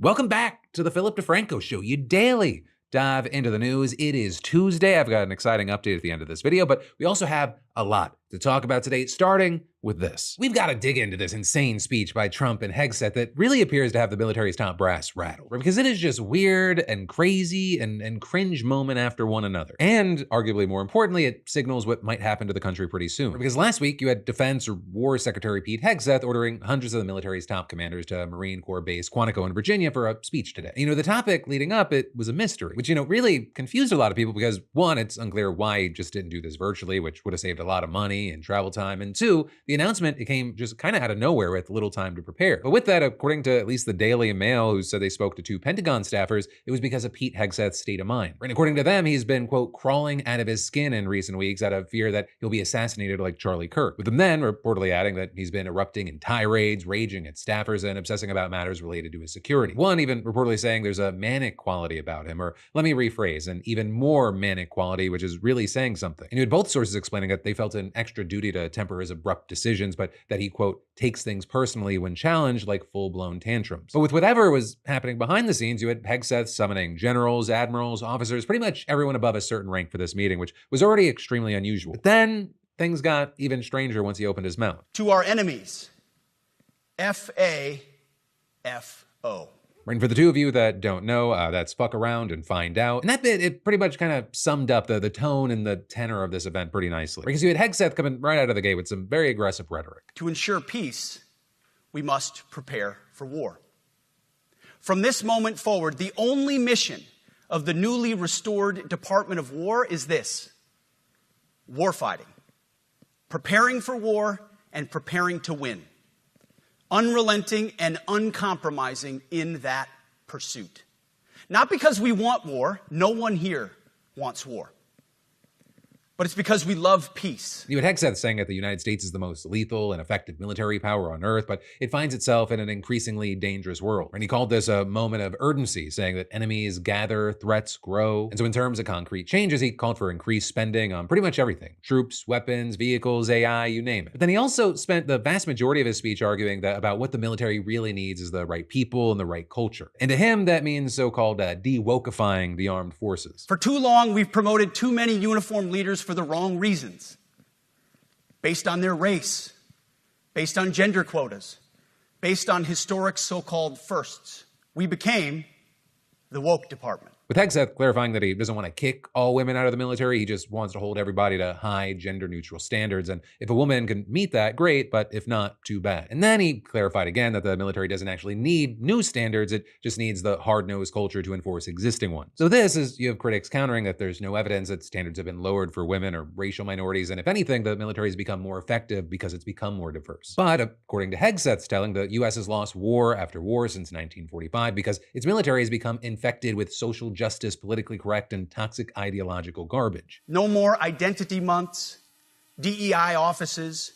Welcome back to the Philip DeFranco Show, you daily dive into the news. It is Tuesday. I've got an exciting update at the end of this video, but we also have a lot to talk about today, starting with this. We've got to dig into this insane speech by Trump and Hegseth that really appears to have the military's top brass rattled, because it is just weird and crazy and cringe moment after one another. And arguably more importantly, it signals what might happen to the country pretty soon. Because last week you had Defense or War Secretary Pete Hegseth ordering hundreds of the military's top commanders to Marine Corps Base Quantico in Virginia for a speech today. The topic leading up, it was a mystery, which, really confused a lot of people because one, it's unclear why he just didn't do this virtually, which would have saved a lot of money and travel time. And two, the announcement, it came just kind of out of nowhere with little time to prepare. But with that, according to at least the Daily Mail, who said they spoke to 2 Pentagon staffers, it was because of Pete Hegseth's state of mind. And according to them, he's been, quote, crawling out of his skin in recent weeks out of fear that he'll be assassinated like Charlie Kirk. With them then reportedly adding that he's been erupting in tirades, raging at staffers, and obsessing about matters related to his security. One even reportedly saying there's a manic quality about him, or let me rephrase, an even more manic quality, which is really saying something. And you had both sources explaining that they felt an extra duty to temper his abrupt decisions, but that he, quote, takes things personally when challenged, like full-blown tantrums. But with whatever was happening behind the scenes, you had Hegseth summoning generals, admirals, officers, pretty much everyone above a certain rank for this meeting, which was already extremely unusual. But then things got even stranger once he opened his mouth. To our enemies, F-A-F-O. And for the two of you that don't know, that's fuck around and find out. And that bit, it pretty much kind of summed up the tone and the tenor of this event pretty nicely. Because you had Hegseth coming right out of the gate with some very aggressive rhetoric. To ensure peace, we must prepare for war. From this moment forward, the only mission of the newly restored Department of War is this: warfighting. Preparing for war and preparing to win. Unrelenting and uncompromising in that pursuit. Not because we want war. No one here wants war. But it's because we love peace. You had Hegseth saying that the United States is the most lethal and effective military power on earth, but it finds itself in an increasingly dangerous world. And he called this a moment of urgency, saying that enemies gather, threats grow. And so in terms of concrete changes, he called for increased spending on pretty much everything. Troops, weapons, vehicles, AI, you name it. But then he also spent the vast majority of his speech arguing that about what the military really needs is the right people and the right culture. And to him, that means so-called de-wokifying the armed forces. For too long, we've promoted too many uniformed leaders for the wrong reasons, based on their race, based on gender quotas, based on historic so-called firsts. We became the woke department. With Hegseth clarifying that he doesn't want to kick all women out of the military, he just wants to hold everybody to high gender-neutral standards. And if a woman can meet that, great, but if not, too bad. And then he clarified again that the military doesn't actually need new standards, it just needs the hard-nosed culture to enforce existing ones. So this is, you have critics countering that there's no evidence that standards have been lowered for women or racial minorities, and if anything, the military has become more effective because it's become more diverse. But according to Hegseth's telling, the U.S. has lost war after war since 1945 because its military has become infected with social justice, politically correct, and toxic ideological garbage. No more identity months, DEI offices,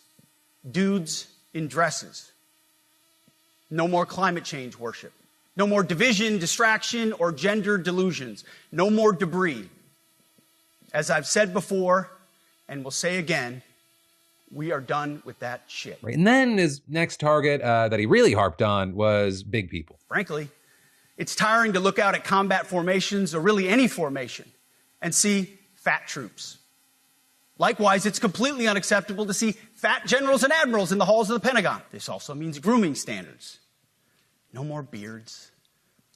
dudes in dresses. No more climate change worship. No more division, distraction, or gender delusions. No more debris. As I've said before, and will say again, we are done with that shit. Right. And then his next target that he really harped on was big people. Frankly, it's tiring to look out at combat formations, or really any formation, and see fat troops. Likewise, it's completely unacceptable to see fat generals and admirals in the halls of the Pentagon. This also means grooming standards. No more beards,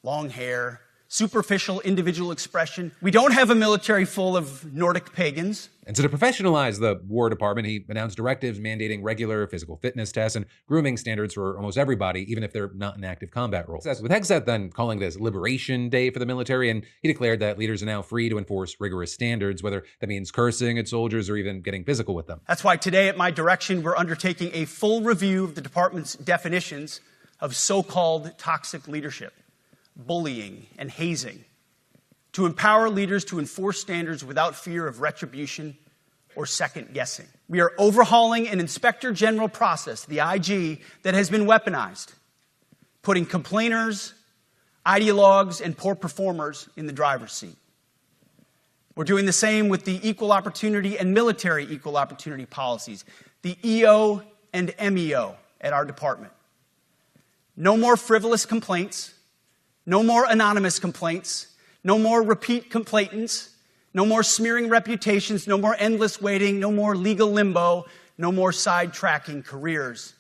long hair, superficial individual expression. We don't have a military full of Nordic pagans. And so to professionalize the War Department, he announced directives mandating regular physical fitness tests and grooming standards for almost everybody, even if they're not in active combat roles. With Hegseth then calling this Liberation Day for the military, and he declared that leaders are now free to enforce rigorous standards, whether that means cursing at soldiers or even getting physical with them. That's why today, at my direction, we're undertaking a full review of the department's definitions of so-called toxic leadership, bullying, and hazing, to empower leaders to enforce standards without fear of retribution or second guessing. We are overhauling an Inspector General process, the IG, that has been weaponized, putting complainers, ideologues, and poor performers in the driver's seat. We're doing the same with the equal opportunity and military equal opportunity policies, the EO and MEO at our department. No more frivolous complaints, No more anonymous complaints. No more repeat complainants. No more smearing reputations. No more endless waiting. No more legal limbo. No more sidetracking careers.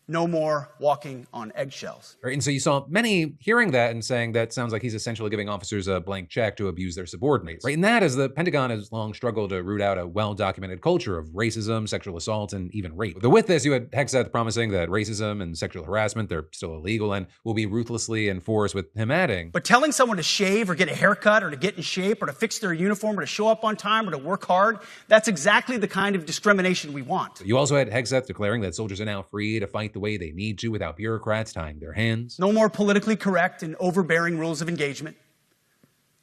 No more walking on eggshells. Right, and so you saw many hearing that and saying that sounds like he's essentially giving officers a blank check to abuse their subordinates. Right, and that as the Pentagon has long struggled to root out a well-documented culture of racism, sexual assault, and even rape. Though with this, you had Hegseth promising that racism and sexual harassment, they're still illegal and will be ruthlessly enforced, with him adding, but telling someone to shave or get a haircut or to get in shape or to fix their uniform or to show up on time or to work hard, that's exactly the kind of discrimination we want. You also had Hegseth declaring that soldiers are now free to fight the way they need to without bureaucrats tying their hands. No more politically correct and overbearing rules of engagement.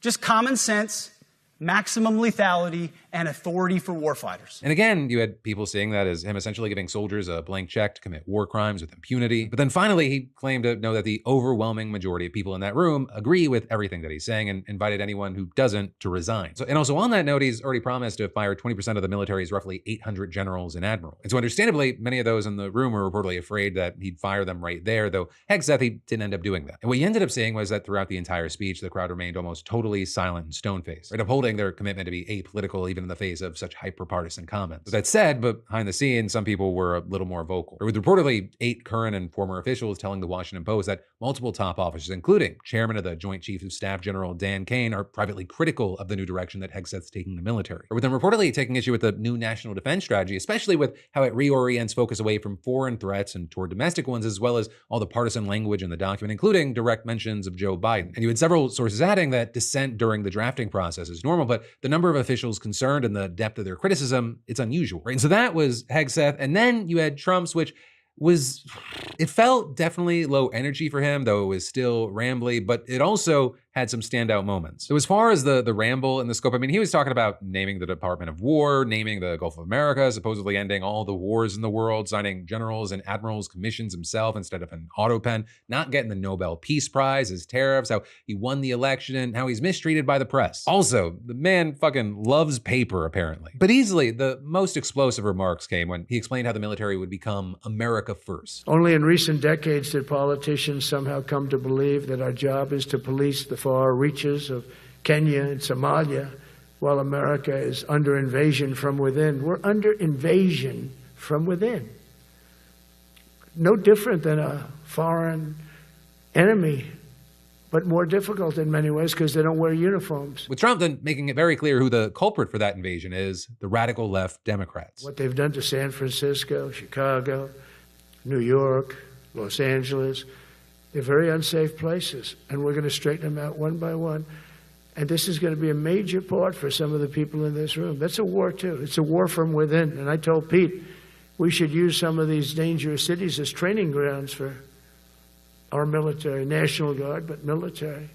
Just common sense, maximum lethality, and authority for warfighters. And again, you had people seeing that as him essentially giving soldiers a blank check to commit war crimes with impunity. But then finally, he claimed to know that the overwhelming majority of people in that room agree with everything that he's saying and invited anyone who doesn't to resign. And also on that note, he's already promised to fire 20% of the military's roughly 800 generals and admirals. And so understandably, many of those in the room were reportedly afraid that he'd fire them right there, though Hegseth, he didn't end up doing that. And what he ended up saying was that throughout the entire speech, the crowd remained almost totally silent and stone-faced, right, upholding their commitment to be apolitical even in the face of such hyper-partisan comments. That said, but behind the scenes, some people were a little more vocal. With reportedly 8 current and former officials telling the Washington Post that multiple top officers, including Chairman of the Joint Chiefs of Staff General Dan Kane, are privately critical of the new direction that Hegseth's taking the military. With them reportedly taking issue with the new national defense strategy, especially with how it reorients focus away from foreign threats and toward domestic ones, as well as all the partisan language in the document, including direct mentions of Joe Biden. And you had several sources adding that dissent during the drafting process is normal, but the number of officials concerned and the depth of their criticism, it's unusual. Right? And so that was Hegseth. And then you had Trump's, which was, it felt definitely low energy for him, though it was still rambly, but it also had some standout moments. So as far as the ramble and the scope, I mean, he was talking about naming the Department of War, naming the Gulf of America, supposedly ending all the wars in the world, signing generals and admirals commissions himself instead of an auto pen, not getting the Nobel Peace Prize, his tariffs, how he won the election, and how he's mistreated by the press. Also, the man fucking loves paper, apparently. But easily, the most explosive remarks came when he explained how the military would become America first. Only in recent decades did politicians somehow come to believe that our job is to police the far reaches of Kenya and Somalia, while America is under invasion from within. We're under invasion from within. No different than a foreign enemy, but more difficult in many ways because they don't wear uniforms. With Trump then making it very clear who the culprit for that invasion is, the radical left Democrats. What they've done to San Francisco, Chicago, New York, Los Angeles, they're very unsafe places, and we're going to straighten them out one by one. And this is going to be a major part for some of the people in this room. That's a war, too. It's a war from within. And I told Pete, we should use some of these dangerous cities as training grounds for our military, National Guard, but military.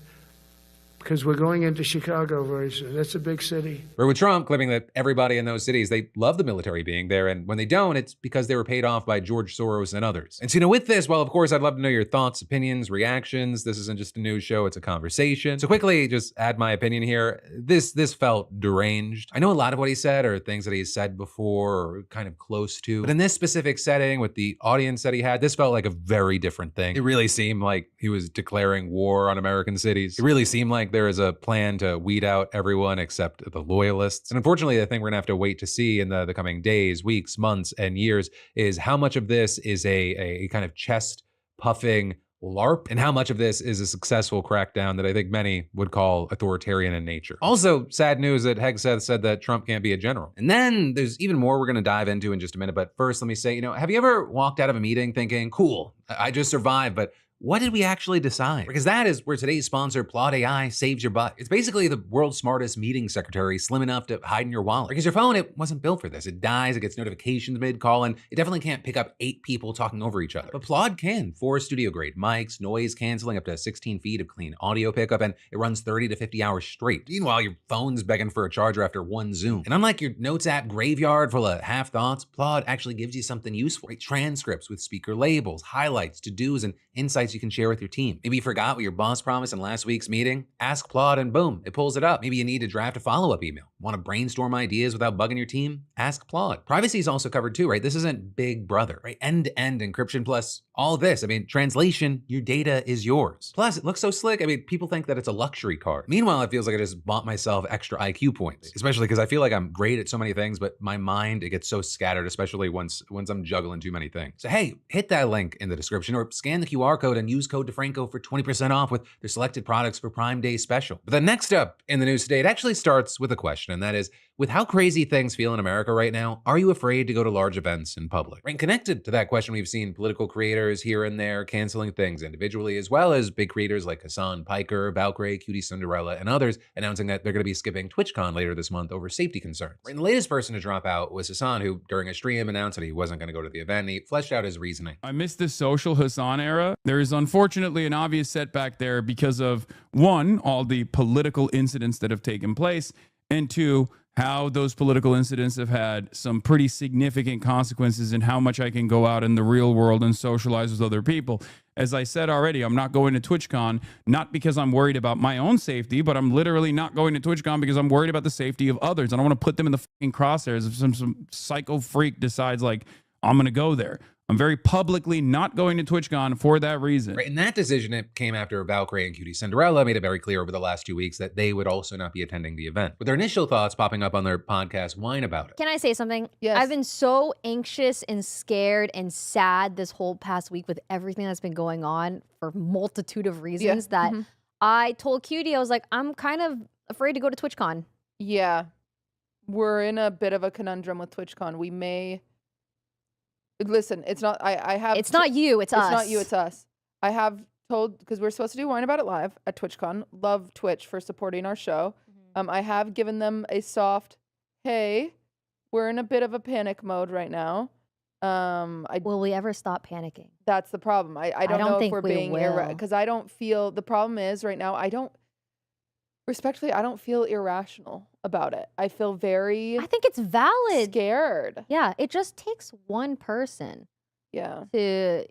Because we're going into Chicago very soon. That's a big city. Or with Trump claiming that everybody in those cities, they love the military being there, and when they don't, it's because they were paid off by George Soros and others. And so, with this, well, of course, I'd love to know your thoughts, opinions, reactions. This isn't just a news show, it's a conversation. So quickly, just add my opinion here. This felt deranged. I know a lot of what he said are things that he's said before or kind of close to, but in this specific setting with the audience that he had, this felt like a very different thing. It really seemed like he was declaring war on American cities. It really seemed like there is a plan to weed out everyone except the loyalists. And unfortunately, the thing we're gonna have to wait to see in the coming days, weeks, months, and years is how much of this is a kind of chest puffing LARP, and how much of this is a successful crackdown that I think many would call authoritarian in nature. Also, sad news that Hegseth said that Trump can't be a general. And then there's even more we're gonna dive into in just a minute, but first let me say, have you ever walked out of a meeting thinking, cool, I just survived, but what did we actually decide? Because that is where today's sponsor, Plod AI, saves your butt. It's basically the world's smartest meeting secretary, slim enough to hide in your wallet. Because your phone, it wasn't built for this. It dies, it gets notifications mid-call, and it definitely can't pick up 8 people talking over each other. But Plod can. 4 studio-grade mics, noise canceling, up to 16 feet of clean audio pickup, and it runs 30 to 50 hours straight. Meanwhile, your phone's begging for a charger after one Zoom. And unlike your notes app graveyard full of half thoughts, Plod actually gives you something useful. Right? Transcripts with speaker labels, highlights, to-dos, and insights you can share with your team. Maybe you forgot what your boss promised in last week's meeting? Ask Plod and boom, it pulls it up. Maybe you need to draft a follow-up email. Want to brainstorm ideas without bugging your team? Ask Plod. Privacy is also covered too, right? This isn't Big Brother, right? End-to-end encryption plus all this, I mean, translation, your data is yours. Plus, it looks so slick. I mean, people think that it's a luxury car. Meanwhile, it feels like I just bought myself extra IQ points, especially because I feel like I'm great at so many things, but my mind, it gets so scattered, especially once I'm juggling too many things. So hey, hit that link in the description or scan the QR code and use code DeFranco for 20% off with their selected products for Prime Day special. But then next up in the news today, it actually starts with a question, and that is, with how crazy things feel in America right now, are you afraid to go to large events in public? Right, connected to that question, we've seen political creators here and there canceling things individually, as well as big creators like Hasan, Piker, Valkyrie, Cutie Cinderella, and others announcing that they're going to be skipping TwitchCon later this month over safety concerns. Right, and the latest person to drop out was Hasan, who during a stream announced that he wasn't going to go to the event, and he fleshed out his reasoning. I miss the social Hasan era. There is unfortunately an obvious setback there because of, one, all the political incidents that have taken place, and two, how those political incidents have had some pretty significant consequences in how much I can go out in the real world and socialize with other people. As I said already, I'm not going to TwitchCon, not because I'm worried about my own safety, but I'm literally not going to TwitchCon because I'm worried about the safety of others. I don't want to put them in the fucking crosshairs if some psycho freak decides, like, I'm going to go there. I'm very publicly not going to TwitchCon for that reason. Right, and that decision, it came after Valkyrie and Cutie Cinderella made it very clear over the last 2 weeks that they would also not be attending the event, with their initial thoughts popping up on their podcast Whine About It. Can I say something? Yes. I've been so anxious and scared and sad this whole past week with everything that's been going on for a multitude of reasons that I told Cutie, I was like, I'm kind of afraid to go to TwitchCon. Yeah. We're in a bit of a conundrum with TwitchCon. We may... Listen, it's not... I have... It's not you, it's us. It's not you, it's us. I have told... Because we're supposed to do Whine About It live at TwitchCon. Love Twitch for supporting our show. I have given them a soft, hey, we're in a bit of a panic mode right now. Will we ever stop panicking? That's the problem. I don't know if think we're we being... will. Because I don't feel... The problem is right now, I don't... Respectfully, I don't feel irrational about it. I feel very... I think it's valid. Scared. Yeah, it just takes one person Yeah. to,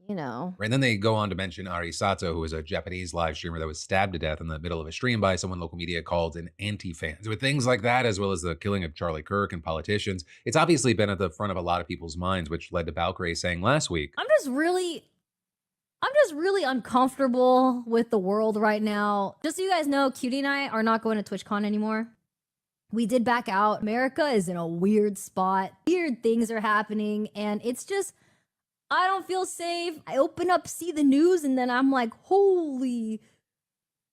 you know. Right, and then they go on to mention Ari Sato, who was a Japanese live streamer that was stabbed to death in the middle of a stream by someone local media called an anti-fan. So with things like that, as well as the killing of Charlie Kirk and politicians, it's obviously been at the front of a lot of people's minds, which led to Valkyrie saying last week, I'm just really uncomfortable with the world right now. Just so you guys know, Cutie and I are not going to TwitchCon anymore. We did back out. America is in a weird spot. Weird things are happening, and it's just, I don't feel safe. I open up, see the news, and then I'm like, holy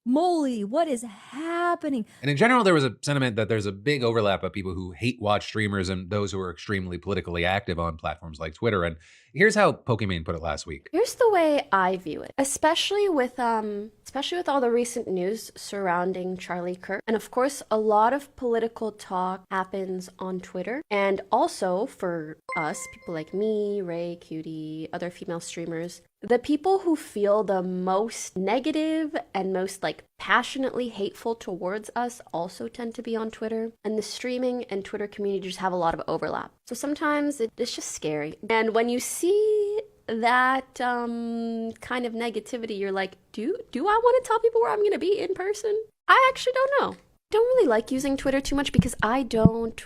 moly, what is happening? and in general, there was a sentiment that there's a big overlap of people who hate watch streamers and those who are extremely politically active on platforms like Twitter. And here's how Pokimane put it last week. Here's the way I view it, especially with all the recent news surrounding Charlie Kirk. And of course, a lot of political talk happens on Twitter. And also for us, people like me, Ray, Cutie, other female streamers, the people who feel the most negative and most like passionately hateful towards us also tend to be on Twitter. And the streaming and Twitter community just have a lot of overlap. So sometimes it's just scary. And when you see that kind of negativity, you're like, do I want to tell people where I'm going to be in person? I actually don't know. Don't really like using Twitter too much because I don't...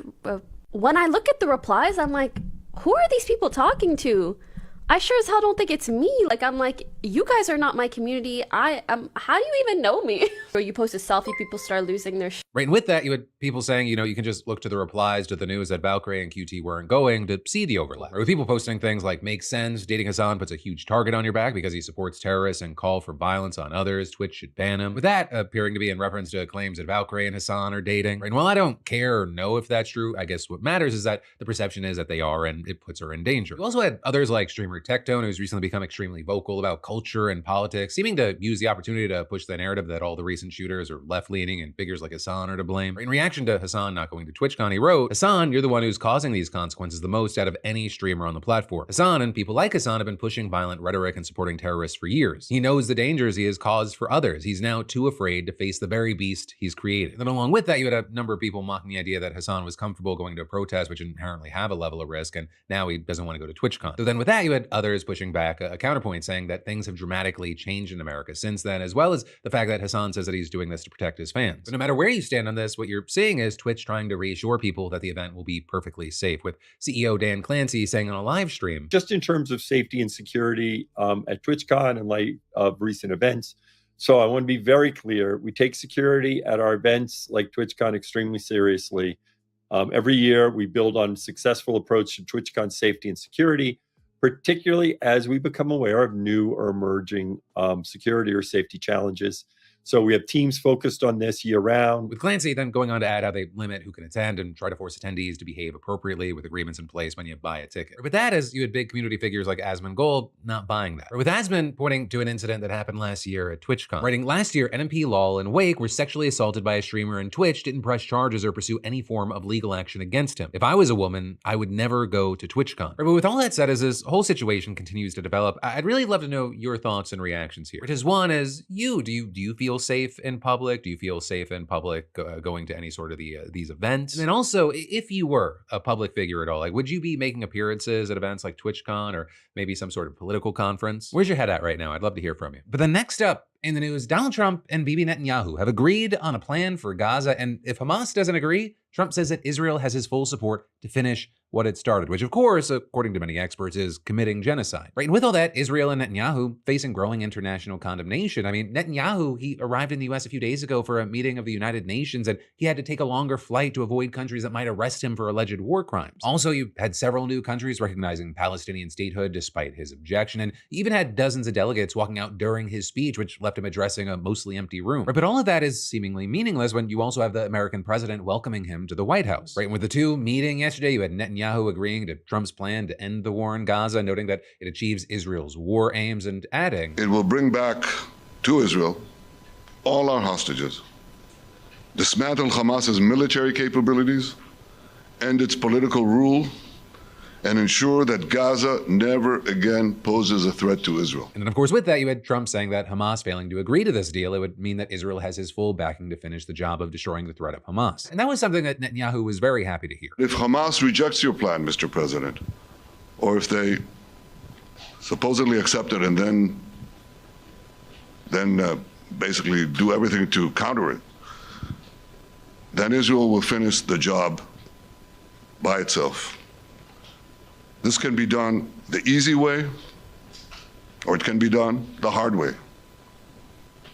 when I look at the replies, I'm like, who are these people talking to? I sure as hell don't think it's me. Like, I'm like, you guys are not my community. How do you even know me? Or you post a selfie, people start losing their shit. Right, and with that, you had people saying, you know, you can just look to the replies to the news that Valkyrie and QT weren't going to see the overlap. Or with people posting things like, makes sense, dating Hasan puts a huge target on your back because he supports terrorists and call for violence on others, Twitch should ban him. With that appearing to be in reference to claims that Valkyrie and Hasan are dating. Right, and while I don't care or know if that's true, I guess what matters is that the perception is that they are, and it puts her in danger. You also had others like streamer Tectone, who's recently become extremely vocal about culture and politics, seeming to use the opportunity to push the narrative that all the recent shooters are left-leaning and figures like Hasan are to blame. In reaction to Hasan not going to TwitchCon, he wrote, Hasan, you're the one who's causing these consequences the most out of any streamer on the platform. Hasan and people like Hasan have been pushing violent rhetoric and supporting terrorists for years. He knows the dangers he has caused for others. He's now too afraid to face the very beast he's created. And along with that, you had a number of people mocking the idea that Hasan was comfortable going to a protest, which inherently have a level of risk, and now he doesn't want to go to TwitchCon. So then with that, you had others pushing back a counterpoint, saying that things have dramatically changed in America since then, as well as the fact that Hasan says that he's doing this to protect his fans. But no matter where you stand understand on this, what you're seeing is Twitch trying to reassure people that the event will be perfectly safe, with CEO Dan Clancy saying on a live stream, just in terms of safety and security at TwitchCon in light of recent events. So I want to be very clear. We take security at our events like TwitchCon extremely seriously. Every year, we build on a successful approach to TwitchCon safety and security, particularly as we become aware of new or emerging security or safety challenges. So we have teams focused on this year round. with Clancy then going on to add how they limit who can attend and try to force attendees to behave appropriately with agreements in place when you buy a ticket. With that, as you had big community figures like Asmon Gold not buying that. Or with Asmon pointing to an incident that happened last year at TwitchCon, writing, last year, NMP, Lol, and Wake were sexually assaulted by a streamer, and Twitch didn't press charges or pursue any form of legal action against him. If I was a woman, I would never go to TwitchCon. But with all that said, as this whole situation continues to develop, I'd really love to know your thoughts and reactions here. Which is one, as you, do you feel safe in public? Do you feel safe in public going to any sort of these events? And then also, if you were a public figure at all, like, would you be making appearances at events like TwitchCon or maybe some sort of political conference? Where's your head at right now? I'd love to hear from you. But then next up in the news, Donald Trump and Bibi Netanyahu have agreed on a plan for Gaza, and if Hamas doesn't agree, Trump says that Israel has his full support to finish what it started, which of course, according to many experts, is committing genocide. Right? And with all that, Israel and Netanyahu facing growing international condemnation. I mean, Netanyahu, he arrived in the US a few days ago for a meeting of the United Nations, and he had to take a longer flight to avoid countries that might arrest him for alleged war crimes. Also, you had several new countries recognizing Palestinian statehood despite his objection, and you even had dozens of delegates walking out during his speech, which left him addressing a mostly empty room. Right? But all of that is seemingly meaningless when you also have the American president welcoming him to the White House. Right? And with the two meeting yesterday, you had Netanyahu agreeing to Trump's plan to end the war in Gaza, noting that it achieves Israel's war aims, and adding, it will bring back to Israel all our hostages, dismantle Hamas's military capabilities, end its political rule, and ensure that Gaza never again poses a threat to Israel. And then, of course, with that, you had Trump saying that Hamas failing to agree to this deal, it would mean that Israel has his full backing to finish the job of destroying the threat of Hamas. And that was something that Netanyahu was very happy to hear. If Hamas rejects your plan, Mr. President, or if they supposedly accept it and then basically do everything to counter it, then Israel will finish the job by itself. This can be done the easy way, or it can be done the hard way.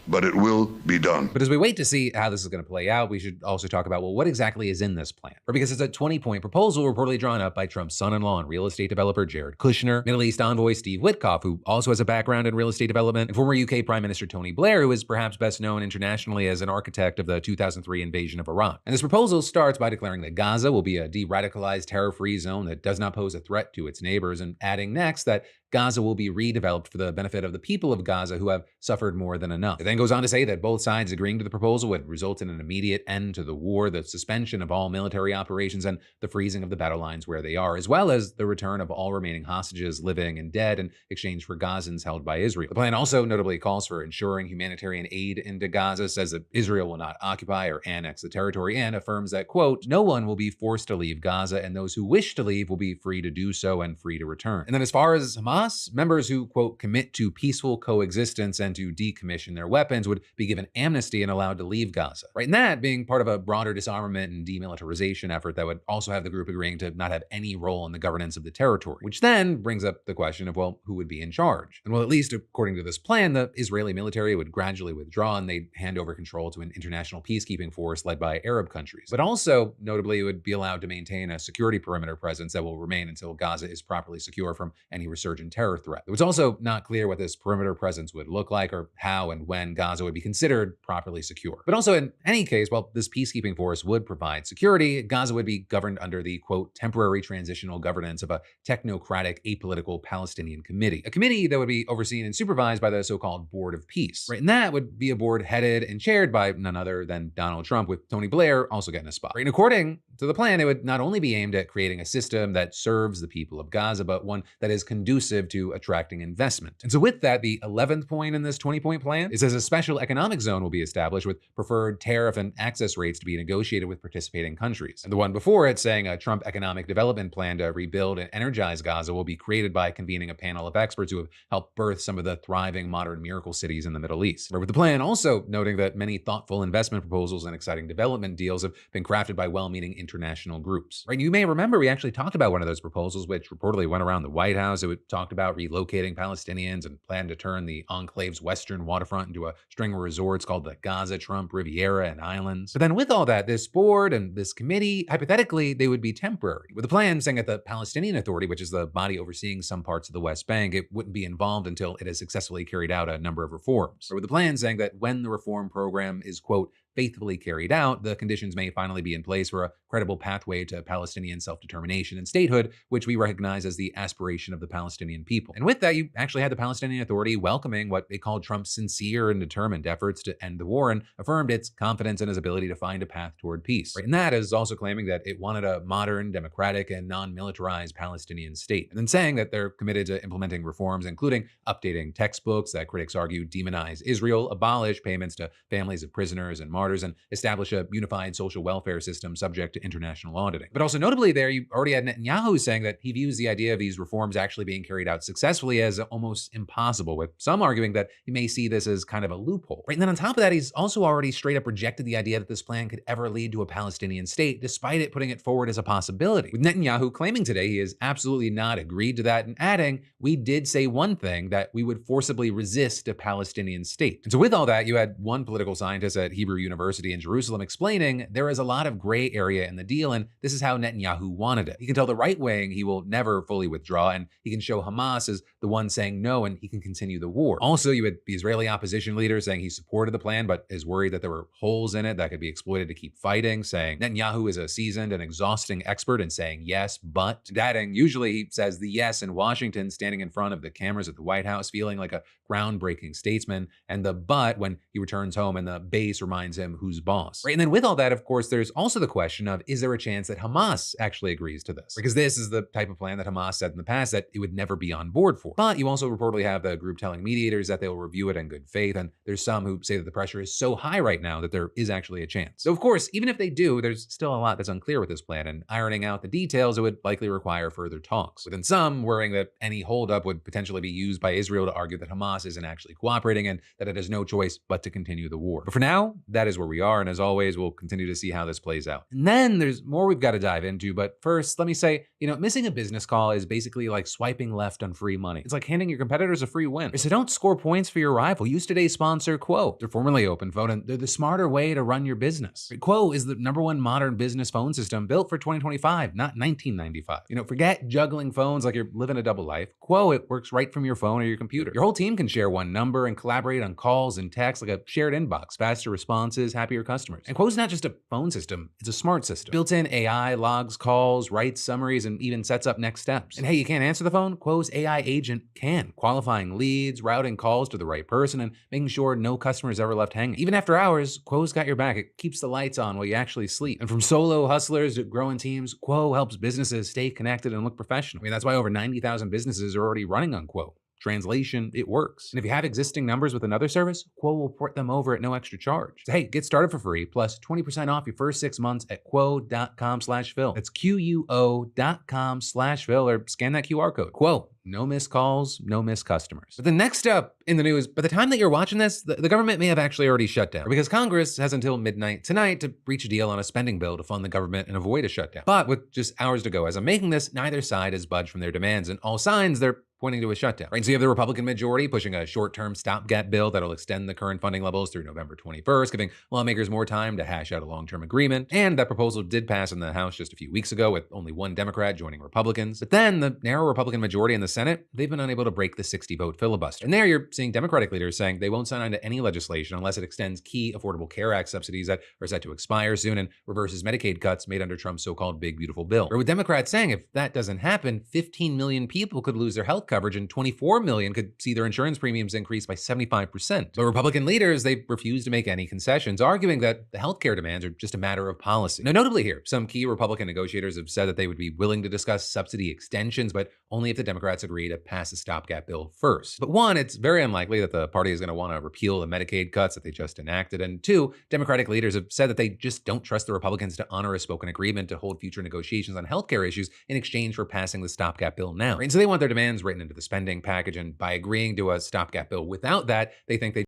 But it will be done. But as we wait to see how this is going to play out, we should also talk about, well, what exactly is in this plan? Or because it's a 20-point proposal reportedly drawn up by Trump's son-in-law and real estate developer Jared Kushner, Middle East envoy Steve Witkoff, who also has a background in real estate development, and former UK Prime Minister Tony Blair, who is perhaps best known internationally as an architect of the 2003 invasion of Iraq. And this proposal starts by declaring that Gaza will be a de-radicalized, terror-free zone that does not pose a threat to its neighbors, and adding next that Gaza will be redeveloped for the benefit of the people of Gaza who have suffered more than enough. It then goes on to say that both sides agreeing to the proposal would result in an immediate end to the war, the suspension of all military operations, and the freezing of the battle lines where they are, as well as the return of all remaining hostages, living and dead, in exchange for Gazans held by Israel. The plan also notably calls for ensuring humanitarian aid into Gaza, says that Israel will not occupy or annex the territory, and affirms that, quote, no one will be forced to leave Gaza, and those who wish to leave will be free to do so and free to return. And then as far as Hamas, members who, quote, commit to peaceful coexistence and to decommission their weapons would be given amnesty and allowed to leave Gaza. Right? And that being part of a broader disarmament and demilitarization effort that would also have the group agreeing to not have any role in the governance of the territory, which then brings up the question of, well, who would be in charge? And well, at least according to this plan, the Israeli military would gradually withdraw and they'd hand over control to an international peacekeeping force led by Arab countries. But also, notably, it would be allowed to maintain a security perimeter presence that will remain until Gaza is properly secure from any resurgent terror threat. It was also not clear what this perimeter presence would look like or how and when Gaza would be considered properly secure. But also, in any case, while this peacekeeping force would provide security, Gaza would be governed under the, quote, temporary transitional governance of a technocratic, apolitical Palestinian committee. A committee that would be overseen and supervised by the so-called Board of Peace. Right? And that would be a board headed and chaired by none other than Donald Trump, with Tony Blair also getting a spot. Right? And according to the plan, it would not only be aimed at creating a system that serves the people of Gaza, but one that is conducive conducive to attracting investment. And so with that, the 11th point in this 20-point plan, it says a special economic zone will be established with preferred tariff and access rates to be negotiated with participating countries. And the one before it saying a Trump economic development plan to rebuild and energize Gaza will be created by convening a panel of experts who have helped birth some of the thriving modern miracle cities in the Middle East. With the plan also noting that many thoughtful investment proposals and exciting development deals have been crafted by well-meaning international groups. Right? You may remember we actually talked about one of those proposals, which reportedly went around the White House. It talked about relocating Palestinians and planned to turn the enclave's western waterfront into a string of resorts called the Gaza Trump Riviera and Islands. But then with all that, this board and this committee, hypothetically, they would be temporary, with the plan saying that the Palestinian Authority, which is the body overseeing some parts of the West Bank, it wouldn't be involved until it has successfully carried out a number of reforms. Or with the plan saying that when the reform program is, quote, faithfully carried out, the conditions may finally be in place for a credible pathway to Palestinian self-determination and statehood, which we recognize as the aspiration of the Palestinian people. And with that, you actually had the Palestinian Authority welcoming what they called Trump's sincere and determined efforts to end the war and affirmed its confidence in his ability to find a path toward peace. Right? And that is also claiming that it wanted a modern, democratic, and non-militarized Palestinian state. And then saying that they're committed to implementing reforms, including updating textbooks that critics argue demonize Israel, abolish payments to families of prisoners and martyrs, and establish a unified social welfare system subject to international auditing. But also notably there, you already had Netanyahu saying that he views the idea of these reforms actually being carried out successfully as almost impossible, with some arguing that he may see this as kind of a loophole. Right? And then on top of that, he's also already straight up rejected the idea that this plan could ever lead to a Palestinian state, despite it putting it forward as a possibility. With Netanyahu claiming today he has absolutely not agreed to that and adding, we did say one thing, that we would forcibly resist a Palestinian state. And so with all that, you had one political scientist at Hebrew University in Jerusalem explaining there is a lot of gray area in the deal, and this is how Netanyahu wanted it. He can tell the right wing he will never fully withdraw, and he can show Hamas as the one saying no, and he can continue the war. Also, you had the Israeli opposition leader saying he supported the plan, but is worried that there were holes in it that could be exploited to keep fighting, saying Netanyahu is a seasoned and exhausting expert in saying yes, but, and adding, usually he says the yes in Washington, standing in front of the cameras at the White House, feeling like a groundbreaking statesman, and the but when he returns home and the base reminds him who's boss. Right? And then with all that, of course, there's also the question of, is there a chance that Hamas actually agrees to this? Because this is the type of plan that Hamas said in the past that it would never be on board for. But you also reportedly have the group telling mediators that they'll review it in good faith, and there's some who say that the pressure is so high right now that there is actually a chance. So of course, even if they do, there's still a lot that's unclear with this plan, and ironing out the details, it would likely require further talks. Within some worrying that any holdup would potentially be used by Israel to argue that Hamas isn't actually cooperating and that it has no choice but to continue the war. But for now, that is where we are, and as always, we'll continue to see how this plays out. And then there's more we've got to dive into, but first, let me say, missing a business call is basically like swiping left on free money. It's like handing your competitors a free win. So don't score points for your rival. Use today's sponsor, Quo. They're formerly OpenPhone, and they're the smarter way to run your business. Quo is the #1 modern business phone system built for 2025, not 1995. Forget juggling phones like you're living a double life. Quo, it works right from your phone or your computer. Your whole team can share one number and collaborate on calls and texts like a shared inbox, faster responses, happier customers. And Quo's not just a phone system, it's a smart system. Built-in AI logs calls, writes summaries, and even sets up next steps. And hey, you can't answer the phone? Quo's AI agent can, qualifying leads, routing calls to the right person, and making sure no customer is ever left hanging. Even after hours, Quo's got your back. It keeps the lights on while you actually sleep. And from solo hustlers to growing teams, Quo helps businesses stay connected and look professional. That's why over 90,000 businesses are already running on Quo. Translation, it works. And if you have existing numbers with another service, Quo will port them over at no extra charge. So hey, get started for free, plus 20% off your first 6 months at quo.com/Phil. That's QUO.com/Phil, or scan that QR code. Quo, no missed calls, no missed customers. But the next up in the news, by the time that you're watching this, the government may have actually already shut down, because Congress has until midnight tonight to reach a deal on a spending bill to fund the government and avoid a shutdown. But with just hours to go as I'm making this, neither side has budged from their demands, and all signs they're pointing to a shutdown. Right? So you have the Republican majority pushing a short-term stopgap bill that'll extend the current funding levels through November 21st, giving lawmakers more time to hash out a long-term agreement. And that proposal did pass in the House just a few weeks ago, with only one Democrat joining Republicans. But then the narrow Republican majority in the Senate, they've been unable to break the 60-vote filibuster. And there you're seeing Democratic leaders saying they won't sign on to any legislation unless it extends key Affordable Care Act subsidies that are set to expire soon and reverses Medicaid cuts made under Trump's so-called Big Beautiful Bill. Or with Democrats saying if that doesn't happen, 15 million people could lose their health coverage, and 24 million could see their insurance premiums increase by 75%. But Republican leaders, they refuse to make any concessions, arguing that the healthcare demands are just a matter of policy. Now, notably here, some key Republican negotiators have said that they would be willing to discuss subsidy extensions, but only if the Democrats agree to pass a stopgap bill first. But one, it's very unlikely that the party is going to want to repeal the Medicaid cuts that they just enacted. And two, Democratic leaders have said that they just don't trust the Republicans to honor a spoken agreement to hold future negotiations on healthcare issues in exchange for passing the stopgap bill now. And so they want their demands written into the spending package, and by agreeing to a stopgap bill without that, they think they